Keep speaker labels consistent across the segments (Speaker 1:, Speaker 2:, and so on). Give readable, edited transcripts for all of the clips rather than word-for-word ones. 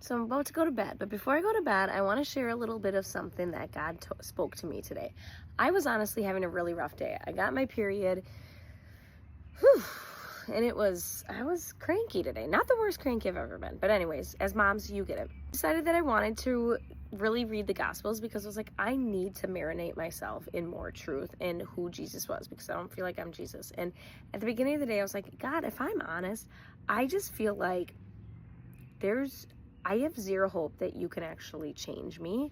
Speaker 1: So I'm about to go to bed, but before I go to bed, I want to share a little bit of something that God spoke to me today. I was honestly having a really rough day. I got my period, and I was cranky today. Not the worst cranky I've ever been, but anyways, as moms, you get it. Decided that I wanted to really read the Gospels because I was like, I need to marinate myself in more truth and who Jesus was, because I don't feel like I'm Jesus. And at the beginning of the day, I was like, God, if I'm honest, I just feel like I have zero hope that you can actually change me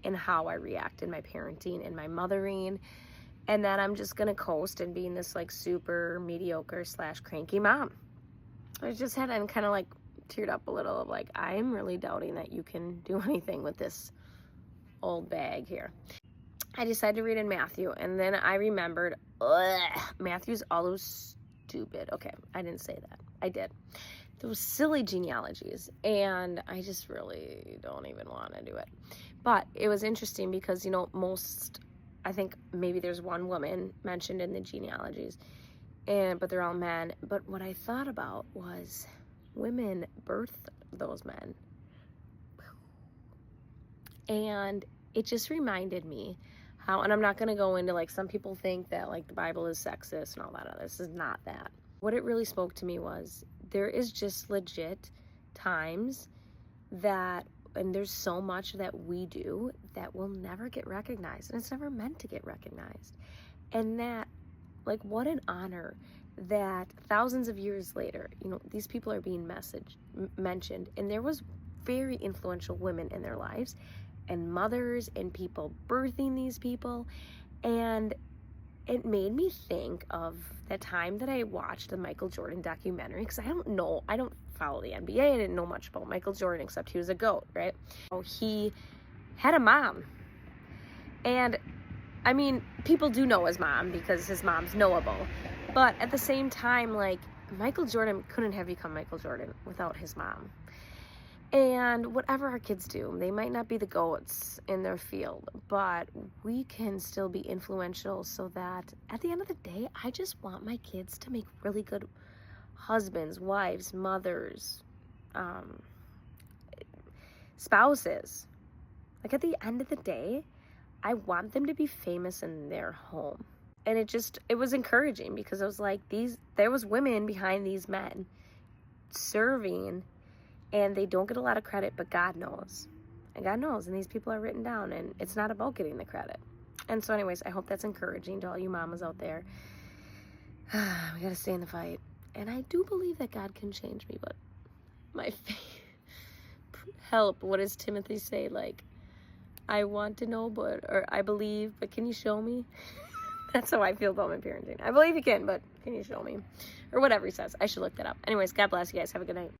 Speaker 1: in how I react in my parenting and my mothering, and that I'm just gonna coast and being this like super mediocre / cranky mom. I just had and kind of like teared up a little of like, I'm really doubting that you can do anything with this old bag here. I decided to read in Matthew, and then I remembered, Matthew's all those stupid. Okay, I didn't say that. I did. Those silly genealogies, and I just really don't even want to do it. But it was interesting because, I think maybe there's one woman mentioned in the genealogies, but they're all men. But what I thought about was women birthed those men. And it just reminded me how, and I'm not going to go into like, some people think that like the Bible is sexist and all that. This is not that. What it really spoke to me was there is just legit times that, and there's so much that we do that will never get recognized, and it's never meant to get recognized. And that, like, what an honor that thousands of years later, these people are being mentioned, and there was very influential women in their lives, and mothers, and people birthing these people. And it made me think of that time that I watched the Michael Jordan documentary, because I don't follow the NBA. I didn't know much about Michael Jordan except he was a GOAT, right? Oh, he had a mom. And I mean, people do know his mom because his mom's knowable. But at the same time, like, Michael Jordan couldn't have become Michael Jordan without his mom. And whatever our kids do, they might not be the GOATs in their field, but we can still be influential, so that at the end of the day, I just want my kids to make really good husbands, wives, mothers, spouses. Like, at the end of the day, I want them to be famous in their home. And it was encouraging, because I was like, there was women behind these men serving, and they don't get a lot of credit, but God knows. And God knows, and these people are written down, and it's not about getting the credit. And so anyways, I hope that's encouraging to all you mamas out there. We gotta stay in the fight. And I do believe that God can change me, but my faith, help, what does Timothy say? Like, I want to know, or I believe, but can you show me? That's how I feel about my parenting. I believe you can, but can you show me? Or whatever he says. I should look that up. Anyways, God bless you guys. Have a good night.